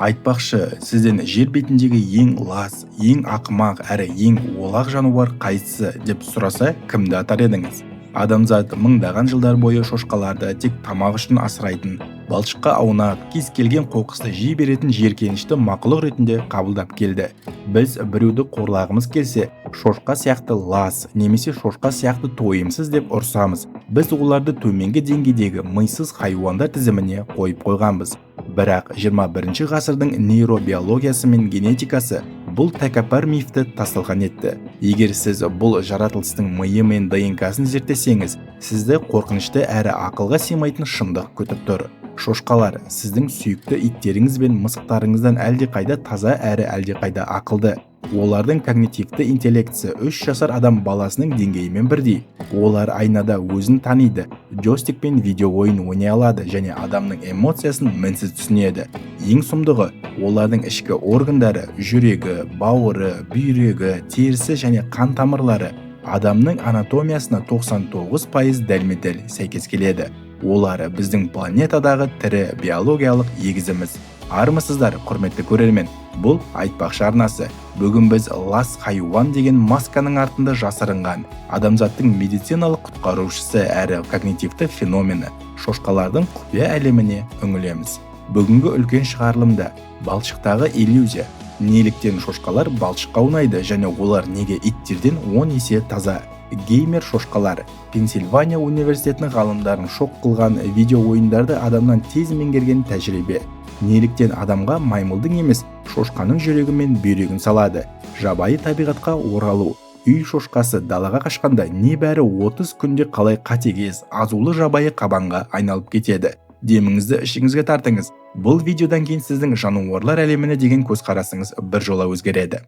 Айтпақшы, сізден жер бетіндегі ең лас, ең ақымақ әрі ең олақ жануар қайсысы деп сұраса, кімді атар едіңіз? Адамзат мыңдаған жылдар бойы шошқаларды тек тамақ үшін асырайтын, балшыққа аунап, кез келген қоқысты жей беретін жиіркенішті мақұлық ретінде қабылдап келді. Біз біреуді қорлағымыз келсе, шошқа сияқты лас немесе шошқа сияқты тойымсыз деп ұрсамыз. Біз оларды төменгі деңгейдегі мыйсыз хайуандар тізіміне қойып қойғанбыз. Бірақ 21 ғасырдың нейробиологиясы мен генетикасы бұл тәкаппар мифті тасталған етті. Егер сіз бұл жаратылыстың миы мен ДНК-сын зерттесеңіз, сізді қорқынышты әрі ақылға сыймайтын шындық күтіп тұр. Шошқалар сіздің сүйікті иттеріңіз бен мысықтарыңыздан әлдеқайда таза әрі әлдеқайда ақылды. Олардың когнитивті интеллектісі 3 жасар адам баласының деңгейімен бірдей. Олар айнада өзін таниды, джойстикпен видео ойын ойнай алады және адамның эмоциясын мінсіз түсінеді. Ең сұмдығы, олардың ішкі органдары, жүрегі, бауыры, бүйрегі, терісі және қан тамырлары адамның анатомиясына 99% дәлме-дәл сәйкес келеді. Олар біздің планетадағы тірі биологиялық егізіміз. Армысыздар, құрметті көрермен. Бұл айтпақшы арнасы. Бүгін біз лас хайуан деген масканың артында жасырынған адамзаттың медициналық құтқарушысы әрі когнитивті феномені шошқалардың құпия әлеміне үңілеміз. Бүгінгі үлкен шығарылымда балшықтағы иллюзия. Неліктен шошқалар балшыққа аунайды және олар неге иттерден 10 есе таза? Геймер шошқалар. Пенсильвания университетінің ғалымдарын шок қылған видео ойындарды адамнан тез меңгерген тәжірибе. Неліктен адамға маймылдың емес, шошқаның жүрегі мен бүйрегін салады? Жабайы табиғатқа оралу. Үй шошқасы далаға қашқанда небәрі 30 күнде қалай қатыгез, азулы жабайы қабанға айналып кетеді? Деміңізді ішіңізге тартыңыз. Бұл видеодан кейін сіздің жануарлар әлеміне деген көзқарасыңыз біржола өзгереді.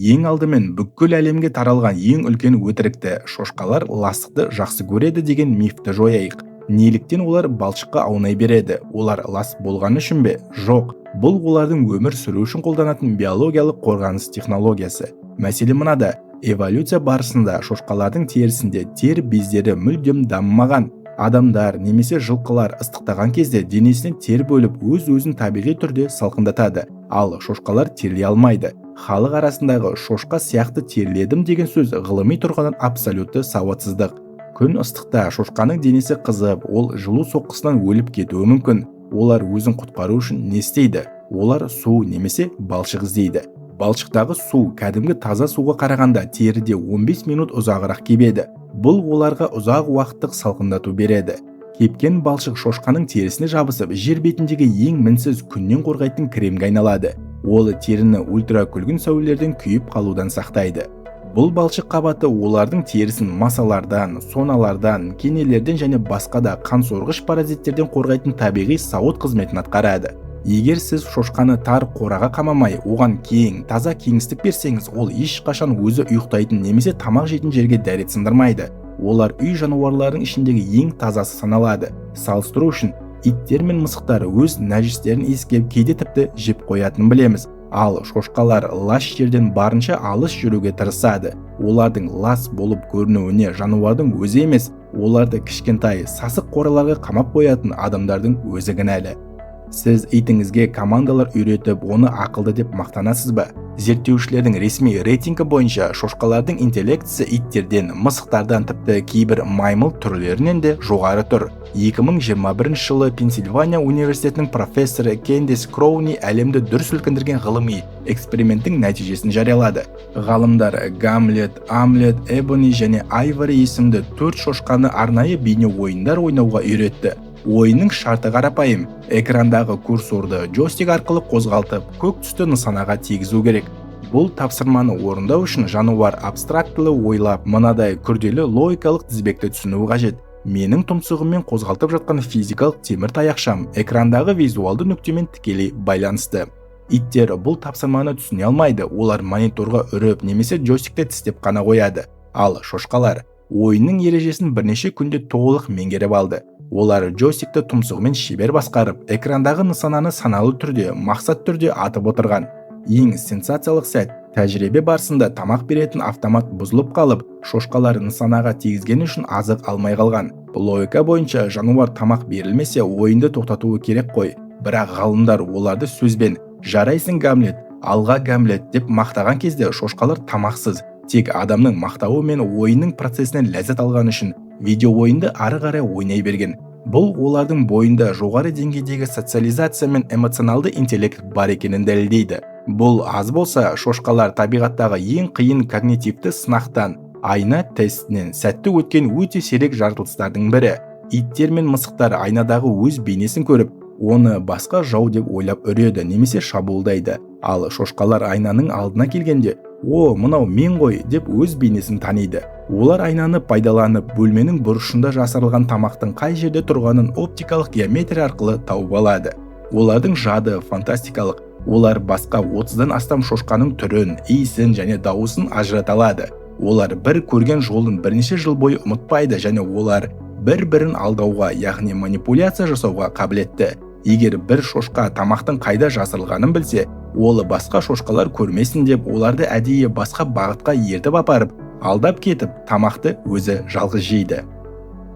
Ең алдымен бүкіл әлемге таралған ең үлкен өтірікті шошқалар ластықты жақсы көреді деген мифті жояйық. Неліктен олар балшыққа аунай береді? Олар лас болғаны үшін бе? Жоқ. Бұл олардың өмір сүру үшін қолданатын биологиялық қорғаныс технологиясы. Мәселе мынада, эволюция барысында шошқалардың терісінде тер бездері мүлдем дамымаған. Адамдар немесе жылқылар ыстықтаған кезде денесінен тер бөліп өз-өзін табиғи түрде салқындатады. Ал шошқалар терлей алмайды. Халық арасындағы шошқа сияқты терледім деген сөз ғылыми тұрғыдан абсолютті сауатсыздық. Күн ыстықта шошқаның денесі қызып, ол жылу соққысынан өліп кетуі мүмкін. Олар өзін құтқару үшін не істейді? Олар су немесе балшық іздейді. Балшықтағы су кәдімгі таза суға қарағанда теріде 15 минут ұзағырақ кебеді. Бұл оларға ұзақ уақыттық салқындату береді. Кепкен балшық шошқаның терісіне жабысып, жер бетіндегі ең мінсіз күннен қорғайтын кремге айналады. Ол теріні ультракүлгін сәулелерден күйіп қалудан сақтайды. Бұл балшық қабаты олардың терісін масалардан, соналардан, кенелерден және басқа да қансорғыш паразиттерден қорғайтын табиғи сауыт қызметін атқарады. Егер сіз шошқаны тар қораға қамамай, оған кең, таза кеңістік берсеңіз, ол ешқашан өзі ұйықтайтын немесе тамақ жейтін жерге дәрет сындырмайды. Олар үй жануарларының ішіндегі ең тазасы саналады. Салыстыру үшін, иттер мен мысықтар өз нәжістерін иіскеп кейде тіпті жеп қоятынын білеміз. Ал шошқалар лас жерден барынша алыс жүруге тырысады. Олардың лас болып көрінуіне жануардың өзі емес, оларды кішкентай сасық қораларға қамап қоятын адамдардың өзі кінәлі. Сіз итіңізге командалар үйретіп, оны ақылды деп мақтанасыз ба? Зерттеушілердің ресми рейтингі бойынша шошқалардың интеллектісі иттерден, мысықтардан тіпті кейбір маймыл түрлерінен де жоғары тұр. 2021 жылы Пенсильвания университетінің профессоры Кендис Кроуни әлемді дүр сілкіндірген ғылыми эксперименттің нәтижесін жариялады. Ғалымдар Гамлет, Амлет, Эбони және Айвори есімді 4 шошқаны арнайы бейне ойындар ойнауға үйретті. Ойынның шарты қарапайым. Экрандағы курсорды джойстик арқылы қозғалтып, көк түсті нысанаға тигізу керек. Бұл тапсырманы орындау үшін жануар абстрактылы ойлап, мынадай күрделі логикалық тізбекті түсінуі қажет. Менің тұмсығыммен қозғалтып жатқан физикалық темір таяқшам экрандағы визуалды нүктемен тікелей байланысты. Иттер бұл тапсырманы түсіне алмайды. Олар мониторға үріп немесе джойстикті тістеп қана қояды. Ал шошқалар ойынның ережесін бірнеше күнде толық меңгеріп алды. Олар джойстикті тұмсығымен шебер басқарып, экрандағы нысананы саналы түрде, мақсат түрде атып отырған. Ең сенсациялық сәт, Тәжірибе барысында тамақ беретін автомат бұзылып қалып, шошқалар нысанаға тигізгені үшін азық алмай қалған. Логика бойынша жануар тамақ берілмесе ойынды тоқтатуы керек қой. Бірақ ғалымдар оларды сөзбен «жарайсың Гамлет, алға Гамлет» деп мақтаған кезде шошқалар тамақсыз, тек адамның мақтауы мен ойынның процесінен ләззат алған үшін видео ойынды ары қарай ойнай берген. Бұл олардың бойында жоғары деңгейдегі социализация мен эмоционалды интеллект бар екенін дәлелдейді. Бұл аз болса, шошқалар табиғаттағы ең қиын когнитивті сынақтан, айна тестінен сәтті өткен өте сирек жаратылыстардың бірі. Иттер мен мысықтар айнадағы өз бейнесін көріп, оны басқа жау деп ойлап үреді немесе шабуылдайды. Ал шошқалар айнаның алдына келгенде, «О, мынау мен ғой» деп өз бейнесін таниды. Олар айнаны пайдаланып, бөлменің бұрышында жасырылған тамақтың қай жерде тұрғанын оптикалық геометрия арқылы тауып алады. Олардың жады фантастикалық. Олар басқа 30-дан астам шошқаның түрін, иісін және дауысын ажырата алады. Олар бір көрген жолын бірнеше жыл бойы ұмытпайды және олар бір-бірін алдауға, яғни манипуляция жасауға қабілетті. Егер бір шошқа тамақтың қайда жасырылғанын білсе, ол басқа шошқалар көрмесін деп оларды әдейі басқа бағытқа ертіп апарып, алдап кетіп, тамақты өзі жалғыз жейді.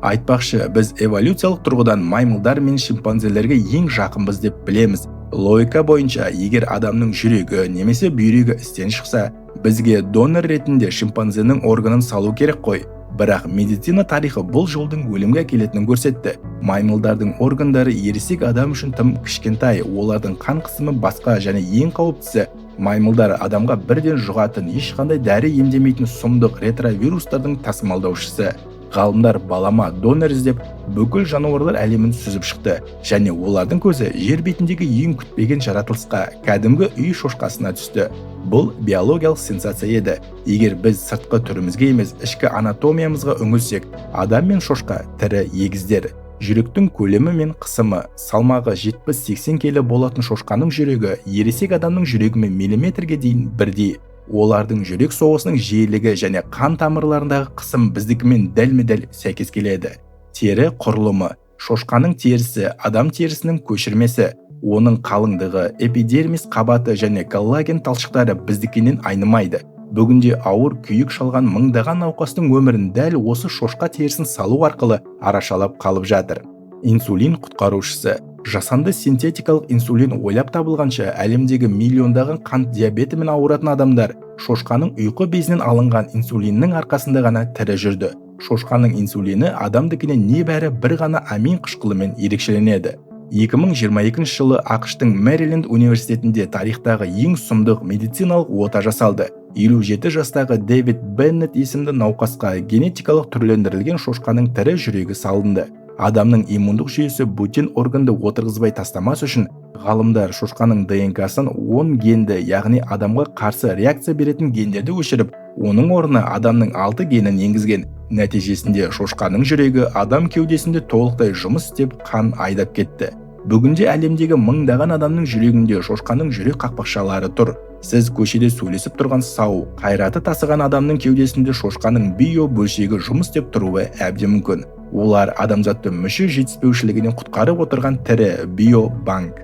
Айтпақшы, біз эволюциялық тұрғыдан маймылдар мен шимпанзелерге ең жақынбыз деп білеміз. Логика бойынша, егер адамның жүрегі немесе бүйрегі істен шықса, бізге донор ретінде шимпанзенің органын салу керек қой. Бірақ медицина тарихы бұл жолдың өлімге әкелетінін көрсетті. Маймылдардың органдары ересек адам үшін тым кішкентай, олардың қан қысымы басқа және ең қауіптісі, маймылдар адамға бірден жұғатын ешқандай дәрі емдемейтін сұмдық ретровирустардың тасымалдаушысы. Ғалымдар балама донор іздеп бүкіл жануарлар әлемін сүзіп шықты және олардың көзі жер бетіндегі ең күтпеген жаратылысқа, кәдімгі үй шошқасына түсті. Бұл биологиялық сенсация еді. Егер біз сыртқы түрімізге емес, ішкі анатомиямызға үңілсек, адам мен шошқа тірі егіздер. Жүректің көлемі мен қысымы, салмағы 70-80 келі болатын шошқаның жүрегі ересек адамның жүрегімен миллиметрге дейін бірдей. Олардың жүрек соғысының жиілігі және қан тамырларындағы қысым біздікімен дәлме-дәл сәйкес келеді. Тері құрылымы. Шошқаның терісі адам терісінің көшірмесі. Оның қалыңдығы, эпидермис қабаты және коллаген талшықтары біздікінен айнымайды. Бүгінде ауыр күйік шалған мыңдаған науқастың өмірін дәл осы шошқа терісін салу арқылы арашалап қалып жатыр. Инсулин құтқарушысы. Жасанды синтетикалық инсулин ойлап табылғанша әлемдегі миллиондаған қант диабетімен ауыратын адамдар шошқаның ұйқы безінен алынған инсулиннің арқасында ғана тірі жүрді. Шошқаның инсулині адамдыкінен небәрі бір ғана амин қышқылымен ерекшеленеді. 2022 жылы ақш-тың Мэриленд университетінде тарихтағы ең сұмдық медициналық ота жасалды. 57 жастағы Дэвид Беннет есімді науқасқа генетикалық түрлендірілген шошқаның тірі жүрегі салынды. Адамның иммундық жүйесі бөтен органды отырғызбай тастамас үшін ғалымдар шошқаның ДНК-сын 10 генді, яғни адамға қарсы реакция беретін гендерді өшіріп, оның орнына адамның 6 генін енгізген. Нәтижесінде шошқаның жүрегі адам кеудесінде толықтай жұмыс істеп қан айдап кетті. Бүгінде әлемдегі мыңдаған адамның жүрегінде шошқаның жүрек қақпақшалары тұр. Сіз көшеде сөйлесіп тұрған сау, қайраты тасыған адамның кеудесінде шошқаның био бөлшегі жұмыс істеп тұруы әбден мүмкін. Олар адамзатты мүше жетіспеушілігінен құтқарып отырған тірі биобанк.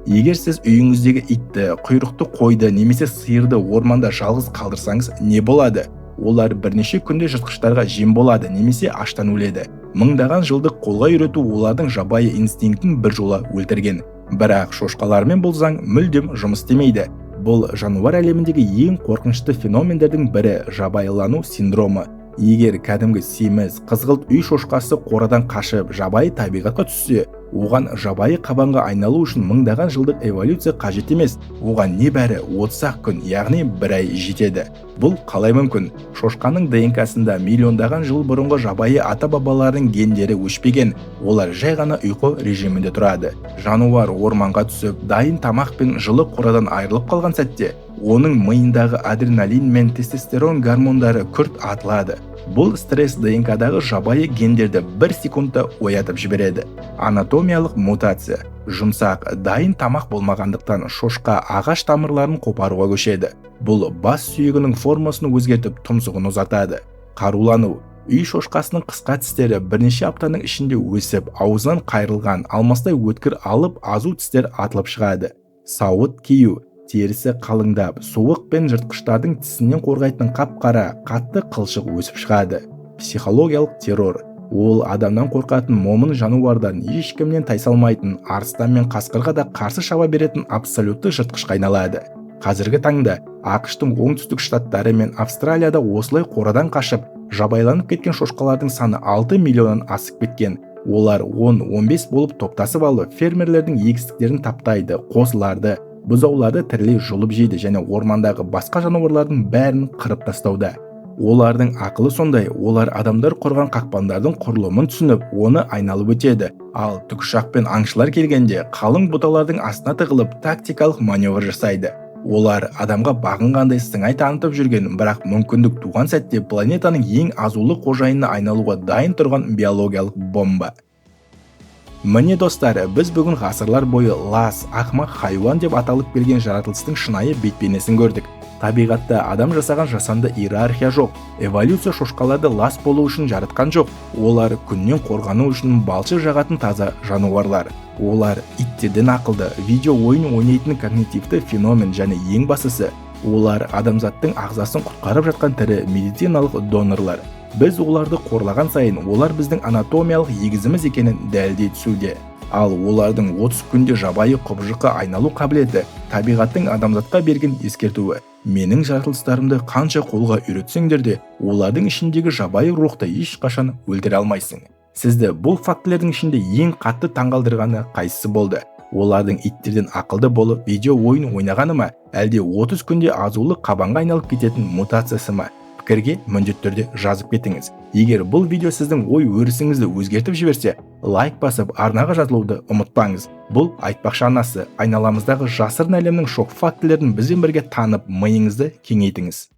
Егер сіз үйіңіздегі итті, құйрықты қойды немесе сиырды орманда жалғыз қалдырсаңыз, не болады? Олар бірнеше күнде жыртқыштарға жем болады немесе аштан өледі. Мыңдаған жылдық қолға үйрету олардың жабайы инстинктін бір жола өлтірген. Бірақ шошқалармен бұл заң мүлдем жұмыс істемейді. Бұл жануар әлеміндегі ең қорқынышты феномендердің бірі жабайылану синдромы. Егер кәдімгі семіз, қызғылт үй шошқасы қорадан қашып, жабайы табиғатқа түссе, оған жабайы қабанға айналу үшін мыңдаған жылдық эволюция қажет емес. Оған небәрі 30 күн, яғни бір ай жетеді. Бұл қалай мүмкін? Шошқаның ДНК-сында миллиондаған жыл бұрынғы жабайы ата-бабалардың гендері өшпеген. Олар жай ғана ұйқы режимінде тұрады. Жануар орманға түсіп, дайын тамақ пен жылы қорадан айырылып қалған сәтте, оның миындағы адреналин мен тестостерон гормондары күрт атылады. Бұл стресс ДНК-дағы жабайы гендерді бір секундта оятып жібереді. Анатомиялық мутация. Жұмсақ, дайын тамақ болмағандықтан шошқа ағаш тамырларын қопаруға көшеді. Бұл бас сүйегінің формасын өзгертіп тұмсығын ұзартады. Қарулану. Үй шошқасының қысқа тістері бірнеше аптаның ішінде өсіп, аузынан қайрылған алмастай өткір алып азу тістер атылып шығады. Сауыт кию. терісі қалыңдап, суық пен жыртқыштардың тісінен қорғайтын қап-қара, қатты қылшық өсіп шығады. Психологиялық террор. Ол адамнан қорқатын момын жануардан ешкімнен тайсалмайтын, арыстан мен қасқырға да қарсы шаба беретін абсолютті жыртқышқа айналады. Қазіргі таңда ақш-тың оңтүстік штаттары мен Австралияда осылай қорадан қашып, жабайланып кеткен шошқалардың саны 6 миллионнан асып кеткен. Олар 10-15 болып топтасып алып, фермерлердің егістіктерін таптайды, қозыларды, бұзауларды тірілей жұлып жейді және ормандағы басқа жануарлардың бәрін қырып тастауда. Олардың ақылы сондай, олар адамдар құрған қақпандардың құрылымын түсініп, оны айналып өтеді. Ал тікұшақ пен аңшылар келгенде, қалың бұталардың астына тығылып, тактикалық маневр жасайды. Олар адамға бағынғандай сыңай танытып жүрген, бірақ мүмкіндік туған сәтте планетаның ең азулы қожайынына айналуға дайын тұрған биологиялық бомба. Міне достар, біз бүгін ғасырлар бойы лас, ақымақ хайуан деп аталып келген жаратылыстың шынайы бет-бейнесін көрдік. Табиғатта адам жасаған жасанды иерархия жоқ. Эволюция шошқаларды лас болу үшін жаратқан жоқ. Олар күннен қорғану үшін балшық жағатын таза жануарлар. Олар иттерден ақылды, видео ойын ойнайтын когнитивті феномен және ең бастысы, олар адамзаттың ағзасын құтқарып жатқан тірі медициналық донорлар. Біз оларды қорлаған сайын, олар біздің анатомиялық егізіміз екенін дәлелдей түсуде. Ал олардың 30 күнде жабайы құбыжыққа айналу қабілеті табиғаттың адамзатқа берген ескертуі. Менің жаратылыстарымды қанша қолға үйретсеңдер де, олардың ішіндегі жабайы рухты ешқашан өлтіре алмайсың. Сізді бұл фактілердің ішінде ең қатты таңғалдырғаны қайсысы болды? Олардың иттерден ақылды болып видео ойын ойнағаны ма, әлде 30 күнде азулы қабанға айналып кететін мутациясы ма? Пікірге міндетті түрде жазып кетіңіз. Егер бұл видео сіздің ой өрісіңізді өзгертіп жіберсе, лайк басып арнаға жазылуды ұмытпаңыз. Бұл айтпақшы анасы, айналамыздағы жасырын әлемнің шок фактілерін бізбен бірге танып, миыңызды кеңейтіңіз.